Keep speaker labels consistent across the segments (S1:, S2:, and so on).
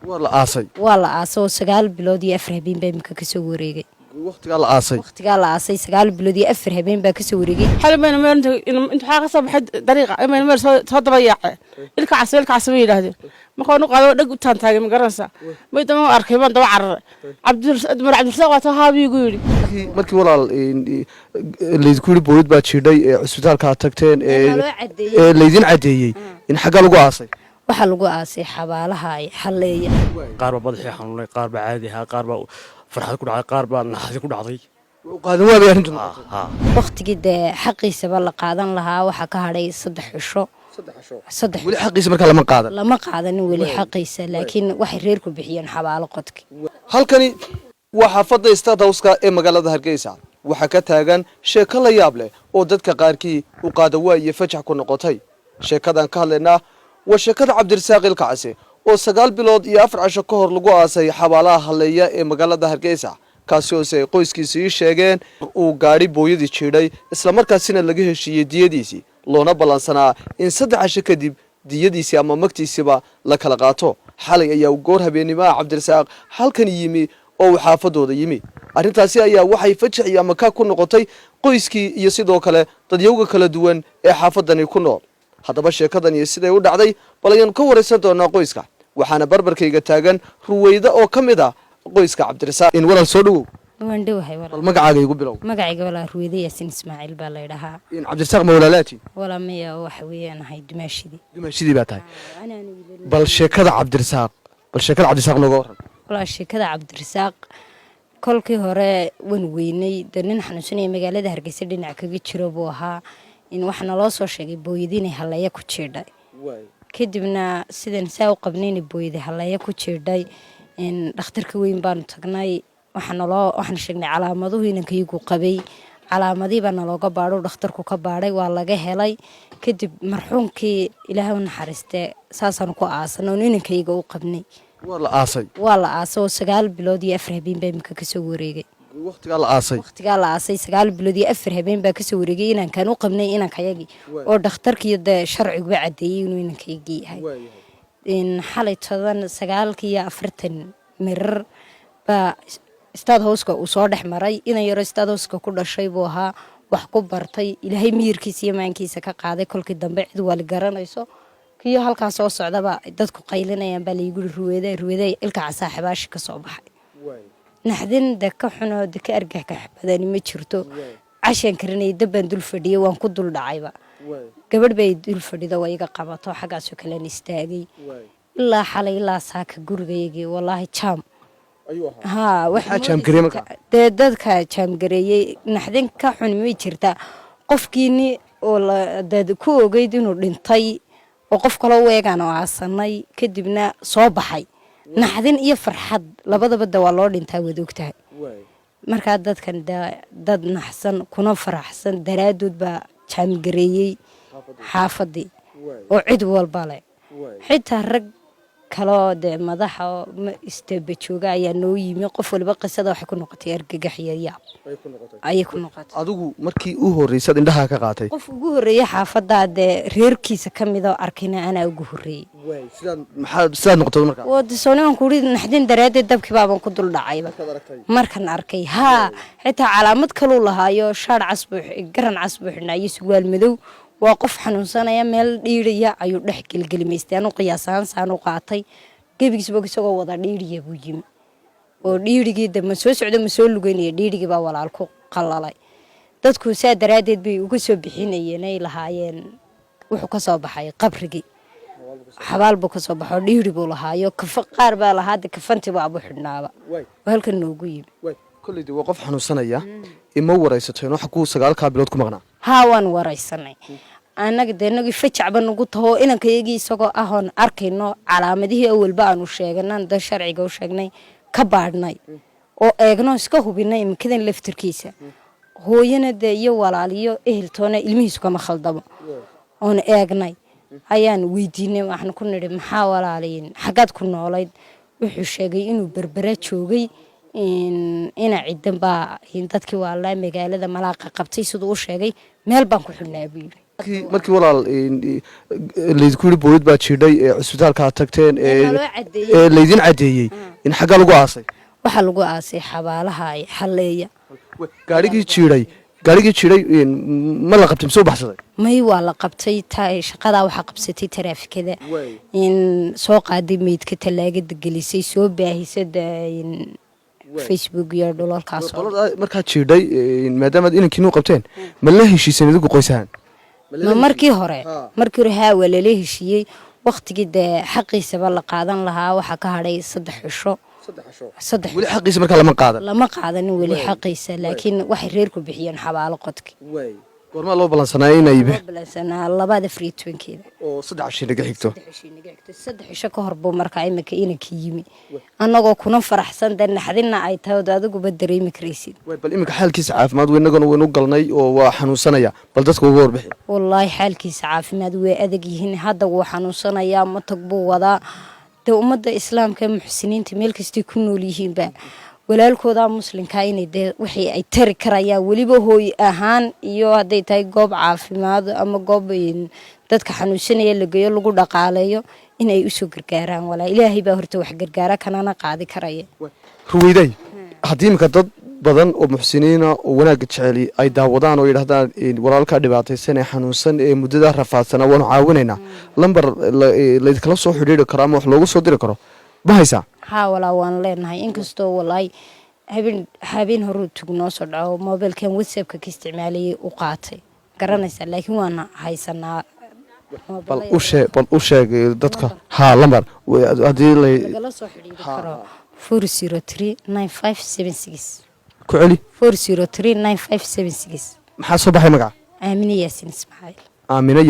S1: والله آسي
S2: والله آسو سجال بلودي أفره بين بيمك كسوريجي
S1: وقت قال آسي
S2: وقت قال آسي سجال بلودي أفره بين بكسوريجي
S3: حلو من أنت حاجة صب حد طريقة من مر صد ضيع الك عصبي هذا ما كانوا قالوا دق تانتاج مقرنسا ما يتم أركبان دوار عبد الرزاق وتهابي يقولي
S1: markii walaal leedku yiri boolid baa jiiday ee isbitaalka tagteen ee leedin cadeeyay in xaga lagu aasay
S2: waxa lagu aasay xabaalaha ay xaleeya
S4: qaar baa madaxii xanuunay qaar baa caadi ah qaar baa farxad ku dhacay qaar baa naxdi ku dhacday
S1: qaadan waa arrintu
S2: waqtigii xaqiisaba la qaadan lahaa waxa ka hadhay 3 cisho
S1: wali xaqiisa marka lama
S2: qaadanin wali xaqiisa laakiin waxay reerku bixiyeen xabaalo qodki
S1: halkani waa xaafadda State House ee magaalada Hargeysa waxa ka taagan sheeko la yaab leh oo dadka qaarkii u qaada waayay fajax ku noqotay sheekadan ka hadlaynaa waa sheekada Cabdirasaaq Ilkacsi oo 9 bilood iyo 4 casho ka hor lagu aasay xabaalaha haleeya ee magaalada Hargeysa kaasi oo ay qoyskiisii sheegeen uu gaari booyadii jiiday isla markaasina laga heshiiyay diyadiisii loona balansanaa in 3 casho kadib diyadiisii ama magtiisiba la kala qaato xalay ayaa goor habeenimo Cabdirasaaq halkan yimi oo xaafadooda yimi arrintaasi ayaa waxay fajax iyo ama ka ku noqotay qoyskii iyo sidoo kale dadyowga kala duwan ee xaafadani ku nool haddaba sheekadan iyo siday u dhacday balayaan ka wareysan doonaa qoyska waxaana barbarkayga taagan Ruweyda oo kamid ah qoyska Cabdirasaaq in walaal soo dhawow
S2: waan dhawahay walaal
S1: magacaaga igu bilow
S2: magacayga walaal Ruweyda Yaasin Ismaaciil baa la yiraahdaa
S1: in Cabdirasaaq mawlaalaati
S2: wala miya waxa weeyaan ahay
S1: dimaashidii baa tahay bal sheekada Cabdirasaaq nooga waran
S2: walaal sheekada Cabdirasaaq kolkii hore wan weynay nin xanuunsanay magaalada Hargeysa dhinac kaga jiro buu ahaa in waxna loo soo sheegay booyadii halaya ku jiiday kadibna sidan saa u qabneen booyadii halaya ku jiiday in dhakhtarka weyn baan tagnay waxna sheegnay calaamaduhu inankaygu qabay calaamadii baan looga baadho dhakhtarku ka baadhay waa laga helay kadib marxuumkii Ilaahay u naxariistay saasaan ku aasanay inankayga u qabnay waa la aasay 9 bilood iyo 4 habeen baa imka ka soo wareegay
S1: waqtiga la aasay
S2: 9 bilood iyo 4 habeen baa ka soo wareegay inaan kan u qabnay inankayagi oo dhakhtarkii sharcigu cadeeyay inuu inankaygi yahay in xalay 9:40 mirar ba State House uu soo dhaxmaray inay yaro State House ku dhashay buu ahaa wax ku bartay Ilaahay miyirkiisa iyo maankiisa ka qaaday kolkii dambe cid wali garanayso kiyo halkaas soo socdaba dadku qaylinayaan baa la igu Ruweyda Ilkacsi saaxiibaashi ka soo baxay naxdin ka xuno ka argagax ka badan ma jirto cashan karinay daban dul fadhiyay waan ku dul dhacayba gabadh bay dul fadhida way iga qabato xagaas oo kale istaagay ilaa xalay ilaa saaka gurigayga wallahi jaam waxa
S1: jaam gareemka
S2: dadka jaam gareeyay naxdin ka xun ma jirta qofkiini oo dad ku ogeyd inuu dhintay oo qof kale weegan oo aasanay kadibna soo baxay naxdin iyo farxad labadaba waa loo dhintaa wad ogtahay marka dadkan dad naxsan kuna faraxsan daraadood baa jaam gareeyay xaafadii oo cid walba leh xitaa rag kale madaxa isteeba jooga ayaa noo yimi qof walba qisada waxay ku noqotay argagax iyo yaab ay ku noqotay
S1: adigu markii uu horeysay indhaha ka qaatay
S2: qof ugu horeeyay xaafadda reerkiisa kamid oo arkina ana ugu horeeyay
S1: sidaan noqotay markaa
S2: wadisoonan ku rid naxdin daraadeed dabkii baaban ku dul dhacayba markan arkay xitaa calaamad kale uu lahaayo shaar garan casbuux iyo suwaal madow waa qof xanuunsanaya meel dhiiriya ayuu dhex gelgelimaystay anu qiyaasaan saan u qaatay gebigiisba isagoo wada dhiiriya buu yimi oo dhiirigii ma soo socdo ma soo lugeynaya dhiirigii baa walaal ku qalalay dadku saa daraadeed bay uga soo bixinayeen ay lahaayeen wuxuu ka soo baxay qabrigii xabaal buu ka soo baxo dhiiri buu lahaayo qaar baa lahaada kafantii baa abu xidhnaaba halkan noogu yimi
S1: kullidu waa qof xanuunsanaya ima wareysatay waxa ku 9 bilood ku maqnaa
S2: waan wareysanay anagii fajacba nagu taho inankayagii isagoo ahoon arkayno calaamadihii awalba aanu sheeganaan dad sharciga u sheegnay ka baadhnay oo eegno iska hubinay imikadan laftirkiisa hooyana iyo walaaliyo eheltoona ilmihiisu kama khaldamo oon eegnay ayaan weydiinay waxaan ku niri maxaa walaaliin xagaad ku noolayd wuxuu sheegay inuu berbera joogay ina ciidan baa dadkii waa la magaalada malaaqa qabtay sidoo uu sheegay meel baan ku xidhnaa buu
S1: markii walaal laydinku yidhi boolid baa jiidhay ee cusbitaalka aad tagteen ee laydin caddeeyey in xaggaa lagu aasay
S2: waxaa lagu aasay xabaalaha xalleeya
S1: gaarigii jiidhay ma la qabtay mise u baxsaday
S2: may waa la qabtay shaqadaa waxaa qabsatay taraafikada in soo qaaday meydka talaagada gelisay soo baahisada facebook iyo dhulalkaas
S1: markaad jiidhay maadaamaad inankiinu qabteen ma la heshiisan idigu qoysahan
S2: markii hore haa waa lala heshiiyey waktigii dee xaqiisaba la qaadan lahaa waxaa ka hadhay 3 cisho
S1: weli xaqiisa markaa
S2: lama qaadanin weli xaqiisa laakiin waxay reerku bixiyeen xabaalo qodki
S1: goormaa loo balansanaa inay
S2: balansanaa 2
S1: oo 3 cisho naga xigto
S2: 3 cisho ka hor buu markaa imika inanka yimi annagoo kuna faraxsan dee naxdinna ay tahay adiguba dareemi karaysid
S1: bal imika xaalkiisa caafimaad weynagana waynu galnay oo waa xanuunsanaya bal dadka uga warbixi
S2: wallaahi xaalkiisa caafimaad way adag yihiin hadda wuu xanuunsanayaa matag buu wadaa dee ummadda islaamka muxsiniinta meel kastay ku nool yihiinba walaalkooda muslimka inay dee wixii ay tari karayaan weliba hooy ahaan iyo hadday tahay goob caafimaad ama goob dadka xanuunsanaya la geeyo lagu dhaqaaleeyo inay usoo gargaaraan walaa ilaahay baa horta wax gargaara kanana qaadi karaya
S1: ruweyday haddii imika dad badan oo muxsiniina oo wanaagga jeceli ay daawadaan oo yidhahdaan walaalkaa dhibaataysan ee xanuunsan ee muddadaa rafaadsanaa waanu caawinaynaa lambar laydinkala soo xidhiiri karo ama wax loogu soo diri karo ma haysaa
S2: haa walaa waan leenahay inkastoo walaahi habeen horuu tug noo soo dhaco moobilkan whatsappka ka isticmaalayay u qaatay garanaysaa laakiin waana haysanaa
S1: bal u sheeg dadka haa lambar haddii
S2: lagala soo xidhiiri karo 4039576
S1: ku celi
S2: 4039576
S1: maxaa soo baxay magaca
S2: aamina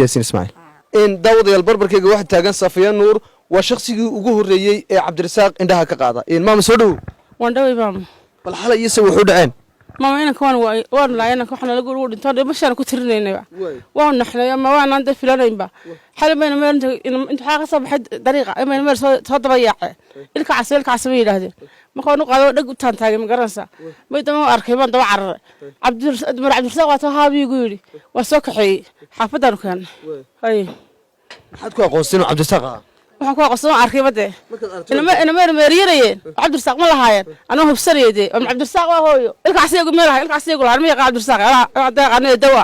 S2: yaasin ismaaciil
S1: daawadayaal barbarkayga waxa taagan Safiya Nuur waa shakhsigii ugu horeeyay ee Cabdirasaaq indhaha ka qaada maama soo dhaw
S3: waan dhaway maama
S1: bal xalay iyo say wuxuu dhaceen
S3: maama inanka waan laayana waxna lagu dhinto dhimashaan ku tirinaynaa waan naxnay ama waan aan filanayba xalay bayna meel inta waxa ka soo baxay dariiqa ama meel soo daba yaacay ilka casay yiraahdeen markaan u qaado dhag u taantaagay ma garanaysa may dama arkay baan daba cararay cabdirasaaq waa taa haabigu yiri waa soo kaxay xaafadan kan hay
S1: maxaad ku aqoonsan Cabdirasaaq
S3: waxaan ku aqoonsan arkay bade ina meeriyeen Cabdirasaaq ma lahaayeen anoo hubsanayay oo Cabdirasaaq waa hooyo ilka casaygu meelaha ilka casaygu lahaa ma yaqaan Cabdirasaaq aqaanay dawa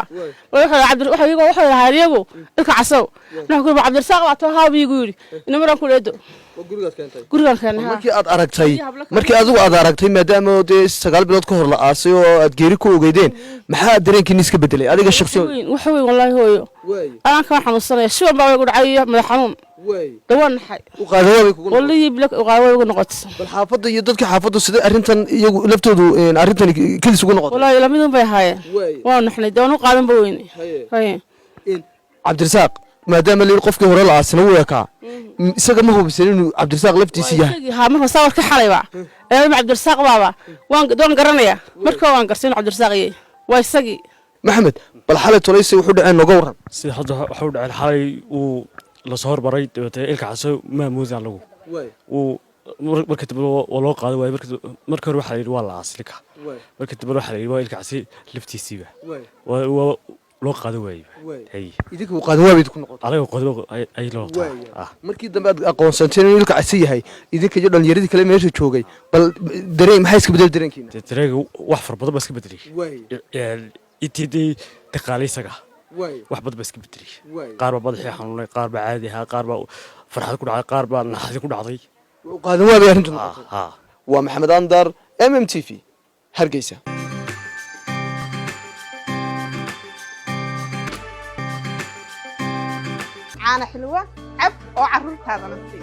S3: waxa lahaayeen ilka casaw waxa ku Cabdirasaaq waa taa haabigu yiri ina maraan ku leedo gurigan kan
S1: markii aad aragtay maadaama oo 9 bilood ka hor la aasay oo aad geeri ku ogeydeen maxaa dareenkiina iska bedelay adiga shakhsiyan
S3: waxa weey wallahi hooyo aan ka xanuunsanay shuban baa igu dhacay madax xanuun dawaan naxay
S1: u qaadaway kugu
S3: wallahi bilak u qaadaway ugu noqotay
S1: bal xaafadda iyo dadka xaafaddu sida arintan iyagu laftoodu arintan kaliis ugu noqotay
S3: wallahi lamidun bay haayeen waan naxnay dawaan u qaadan baa weyn hay
S1: Cabdirasaaq maadaama leeyahay qofkii hore la aasna wuu yakaa isaga ma hubsan inuu Cabdirasaaq laftiisa yahay
S3: haa marka sawir ka xalayba Cabdirasaaq baaba waan garanaya marka waan garsin Cabdirasaaq waa isagii
S1: maxamed bal xalay tolaysay wuxuu dhacay noga waran
S4: sida hadda wuxuu dhacay xalay uu la soo hormaray dibadda ilka casay ma moodaan lagu uu marka dib loo qaaday way marka hore waxa yiri waa la aslika marka dib waxa yiri waa ilka casay laftiisiiba waa loo qaaday way idinku
S1: qaadan waa ku noqotay
S4: aniga qodbo ay loo
S1: markii dambe aad aqoonsanteen inuu ilka casay yahay idinka iyo dhalinyaradii kale meesha joogay bal dareen maxay iska bedel dareenkiina
S4: dareenka wax farbadan ba iska bedelay intii taqaalisaga wax badan ba iska bedelay qaar ba madaxii xanuunay qaar ba caadi ah qaar ba farxad ku dhacay qaar ba naxdin ku dhacday
S1: qaadan waa bay arrintu waa maxamed andar MMTV Hargeysa
S5: caana xilwa cab oo carruurtaada